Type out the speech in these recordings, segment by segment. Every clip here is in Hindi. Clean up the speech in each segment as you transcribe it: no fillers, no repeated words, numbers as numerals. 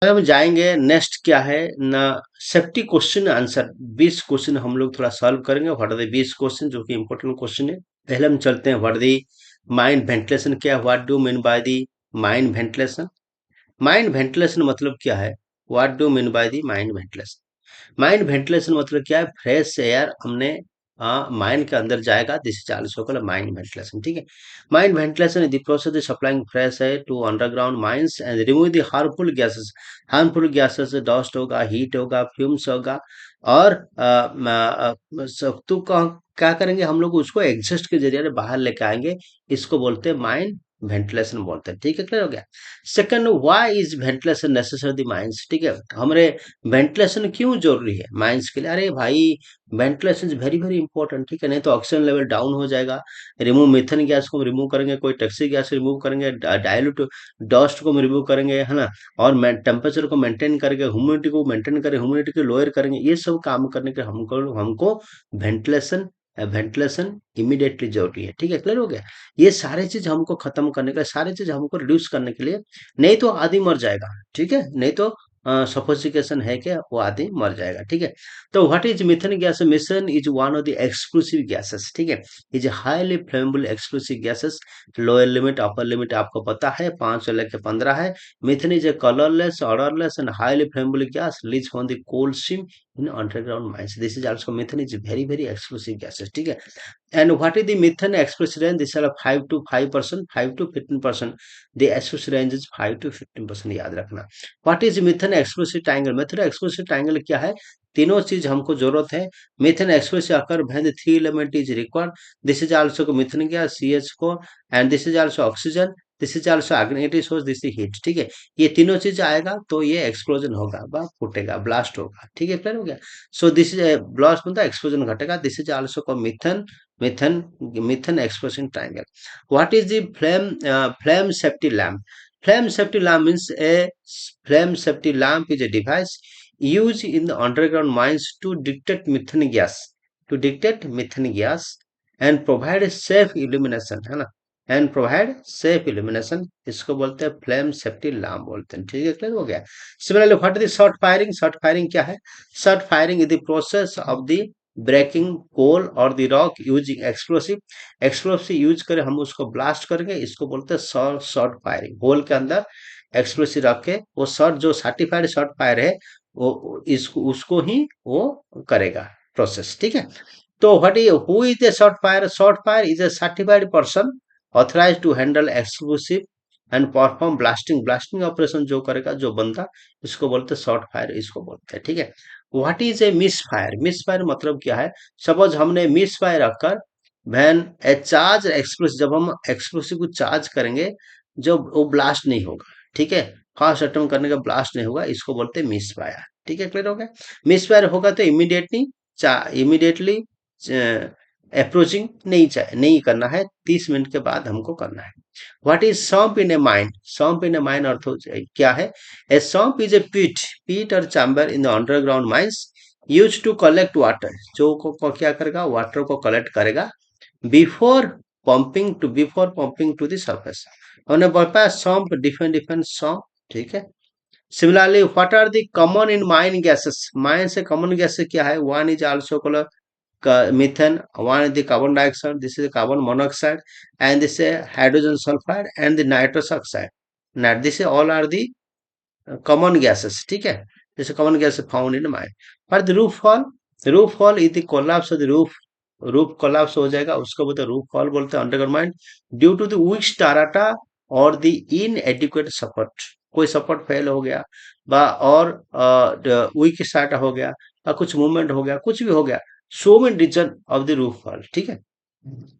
अब हम जाएंगे नेक्स्ट क्या है ना, सेफ्टी क्वेश्चन आंसर 20 क्वेश्चन हम लोग थोड़ा सॉल्व करेंगे। व्हाट आर द 20 क्वेश्चन जो कि इंपॉर्टेंट क्वेश्चन है। पहले हम चलते हैं, व्हाट द माइंड वेंटिलेशन क्या है, what do mean by the mind ventilation. Mind ventilation मतलब क्या है, what do mean by the mind ventilation. Mind ventilation मतलब क्या है, फ्रेश एयर हमने माइंड के अंदर जाएगा, this is also called mind ventilation. ठीक है, mind ventilation is the process of supplying fresh air to underground mines and remove the harmful gases, dust होगा, हीट होगा, फ्यूम्स होगा, और सब तो क्या करेंगे हम लोग, उसको एग्जस्ट के जरिए बाहर लेके आएंगे। इसको बोलते हैं माइंड वेंटिलेशन बोलते हैं। ठीक है, क्लियर हो गया। Second, why is ventilation necessary the mines. ठीक है, हमारे वेंटिलेशन क्यों जरूरी है माइंस के लिए। अरे भाई, ventilation is very very important. ठीक है, नहीं तो ऑक्सीजन लेवल डाउन हो जाएगा। रिमूव मीथेन गैस को रिमूव करेंगे, कोई टैक्सी गैस रिमूव करेंगे, डायल्यूट डस्ट को रिमूव करेंगे, है ना, और टेम्परेचर को मेंटेन करेंगे, ह्यूमिडिटी को मेंटेन करेंगे, ह्यूमिडिटी को लोअर करेंगे। ये सब काम करने के हमको हमको वेंटिलेशन वेंटिलेशन इमीडिएटली जरूरी है। ठीक है, क्लियर हो गया। ये सारे चीज हमको खत्म करने के लिए, सारे चीज हमको रिड्यूस करने के लिए, नहीं तो आदमी मर जाएगा। ठीक है, नहीं तो सफोसिकेशन है क्या, वो आदमी मर जाएगा। ठीक है, तो what is methane gas. Methane is one of the exclusive gases. ठीक है, is highly flammable exclusive gases. Lower limit upper limit आपको पता है, 5 से लेकर 15 है। Methane is a colourless, odorless and highly flammable gas release from the coal stream in underground mines. This is also methane is very very exclusive gases. ठीक है, and what is the methane express range? This are 5 to 5%, 5 to 15%. The express range is 5 to 15%, याद रखना। What is methane expressive triangle? Methane expressive triangle क्या है? तीनों चीज हमको जरूरत है। methane expressive occur when the three element is required. This is also methane gas, CH4, and this is also oxygen. This is also ignited source, this is heat. ठीक है, ये तीनों चीज आएगा तो ये एक्सप्लोजन होगा, फूटेगा, ब्लास्ट होगा। ठीक है, क्लियर हो गया। सो दिस इज ब्लास्ट मतलब एक्सप्लोजन घटेगा। This is also called methane methane methane expression triangle. What is the flame safety lamp? Flame safety lamp means a flame safety lamp is a device used in the underground mines to detect methane gas, and provide safe illumination, है ना, एंड प्रोवाइड सेफ इल्यूमिनेशन। इसको बोलते हैं फ्लेम सेफ्टी लैम्प बोलते हैं। ठीक है, क्लियर हो गया। Similarly what is short firing. Short firing क्या है? Short firing is the process of the breaking coal or the rock using explosive. Explosive use कर हम उसको ब्लास्ट करेंगे, इसको बोलते हैं शॉर्ट फायरिंग। होल के अंदर एक्सप्लोसिव रख के वो शॉर्ट, जो सर्टिफाइड शॉर्ट फायर है, वो इसको उसको ही वो करेगा प्रोसेस। ठीक है, तो what is who is the short fire. Short fire is a certified person authorise to handle explosive and perform blasting. Blasting operation जो करेगा जो बंदा, इसको बोलते हैं शॉर्ट फायर, इसको बोलते हैं। ठीक है, what is a miss fire. Miss fire मतलब क्या है? सपोज हमने मिस फायर रखकर वैन ए चार्ज एक्सप्लोसिव, जब हम एक्सप्लोसिव को चार्ज करेंगे, जब वो ब्लास्ट नहीं होगा। ठीक है, फास्ट अटेम्प्ट करने का ब्लास्ट नहीं होगा, इसको बोलते हैं मिस फायर। ठीक है, क्लियर हो गया। मिस फायर होगा तो इमीडिएटली अप्रोचिंग नहीं करना है, 30 मिनट के बाद हमको करना है। What is sump in a mine. Sump in a mine अर्थ क्या है? A sump is a pit or chamber in the underground mines use to collect water. जो क्या करेगा, वाटर को कलेक्ट करेगा before pumping to the surface. हमने बताया सॉम्प, डिफरेंट डिफरेंट सॉम्प। ठीक है, similarly what are the common in mine gases. Mine से कॉमन गैस क्या है? One is also called methane, one is the carbon dioxide, this is the carbon monoxide, and this is hydrogen sulfide and the nitrous oxide. Now this is all are the common gases. ठीक है, this is common gas found in mine. पर the roof fall is the collapse of the roof collapse हो जाएगा, उसको बोलते हैं रूफ फॉल बोलते हैं underground mine, due to the weak strata or the inadequate support. कोई सपोर्ट फेल हो गया और वीक स्टार्टा हो गया, कुछ मूवमेंट हो गया, कुछ भी हो गया, so many region of the roof fall. ठीक है,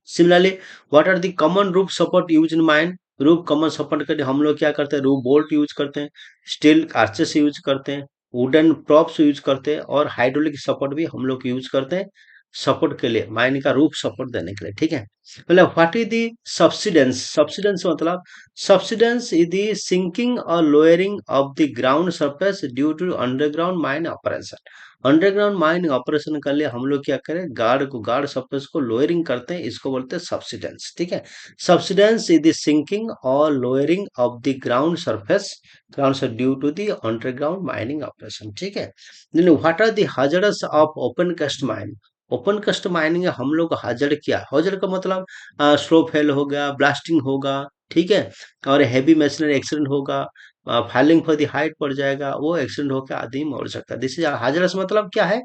similarly what are the common roof support use in mine. Roof common support के लिए हम लोग क्या करते हैं? रूफ बोल्ट यूज करते हैं, स्टील आर्चेस यूज करते हैं, वुडन प्रॉप्स यूज करते हैं, और हाइड्रोलिक सपोर्ट भी हम लोग यूज करते हैं। सपोर्ट के लिए, माइन का रूफ सपोर्ट देने के लिए, ठीक है। मतलब what is the subsidence, subsidence मतलब सब्सिडेंस इज दी सिंकिंग और lowering of the ground surface due to underground mine operation. Underground mine operation के लिए हम लोग क्या करें, गार्ड सरफेस को लोअरिंग करते हैं, इसको बोलते हैं सब्सिडेंस, ठीक है। सब्सिडेंस इज द सिंकिंग और लोअरिंग ऑफ द ग्राउंड से due to the underground mining operation, ठीक है। then what are the hazards of open cast mine? Open कस्ट माइनिंग हम लोग हाजर क्या, हाजर का मतलब स्लो फेल हो गया, ब्लास्टिंग होगा, ठीक है, और हैवी मशीनरी एक्सीडेंट होगा, फॉलिंग फॉर द हाइट पड़ जाएगा, वो एक्सीडेंट होकर आदमी मर सकता है। दिस इज हाजरस, मतलब क्या है,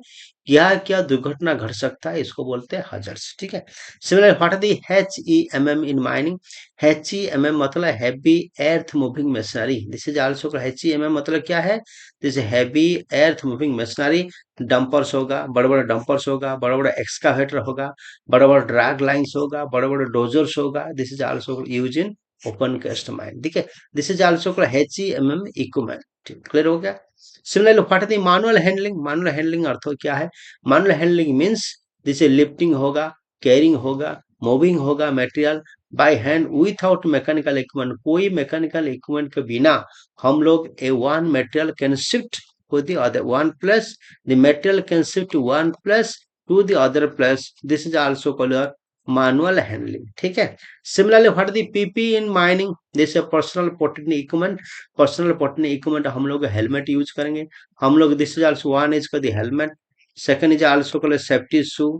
क्या क्या दुर्घटना घट सकता है, इसको बोलते हैं हाजर्स, ठीक है। Similar what are the HEMM in mining? HEMM मतलब heavy earth moving machinery, this is also HEMM मतलब क्या है, जैसे heavy earth moving machinery, dumpers होगा, बड़े बड़े डंपर्स होगा, बड़ा बड़ा एक्सकावेटर होगा, बड़ा बड़ा ड्रैग लाइन्स होगा, बड़े बड़े डोजर्स होगा, this is also use in open cast mine, ठीक है। This is also HEMM equipment, clear हो गया। Similarly what is the manual handling? Manual handling अर्थ क्या है, मैनुअल हैंडलिंग मींस जैसे लिफ्टिंग होगा, कैरिंग होगा, मूविंग होगा material by hand without mechanical equipment, कोई मैकेनिकल इक्विपमेंट के बिना हम लोग a one material can shift to the other one place, the material can shift one place to the other place, this is also called a manual handling, ठीक है। Similarly what is the PP in mining? जैसे personal protective equipment, personal protective equipment हम लोग हेलमेट यूज करेंगे, हम लोग this is also one is called the helmet, second is also called safety shoe,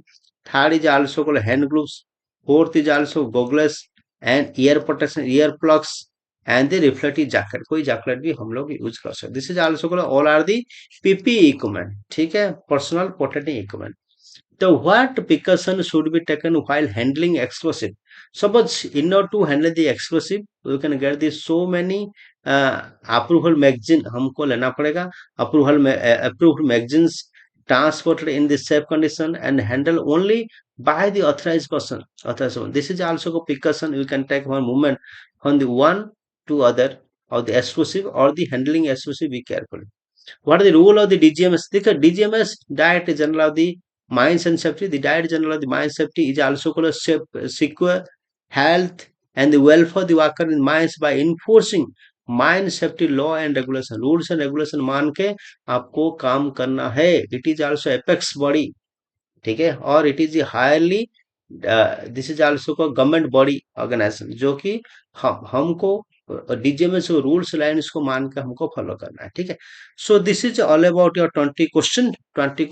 third is also called hand gloves, fourth is also goggles and ear protection, ear plugs and the reflective jacket, कोई जैकेट भी हम लोग यूज कर सकते, this is also called all are the PPE equipment, ठीक है, पर्सनल प्रोटेक्टिव इक्विपमेंट। तो what precaution should be taken while handling explosive? Suppose in order to handle the explosive we can get the so many approval magazine, हमको लेना पड़ेगा, approval magazines transported in the safe condition and handled only by the authorized person, this is also a precaution we can take one movement from the one to other of the explosive or the handling explosive, be careful. What is the role of the DGMS? देखो DGMS, Director General of the Mines and Safety, the Director General of the Mine Safety is also called safe, secure health and the welfare of the worker in mines by enforcing mine safety law and regulation, rules and regulation मान के आपको काम करना है। It is also apex body, ठीक है, और it is highly, this is also को गवर्नमेंट बॉडी ऑर्गेनाइजेशन, जो कि हमको डीजीएमएस रूल्स लाइन्स को मान के हमको फॉलो करना है, ठीक है। So this is all about your 20 question, 20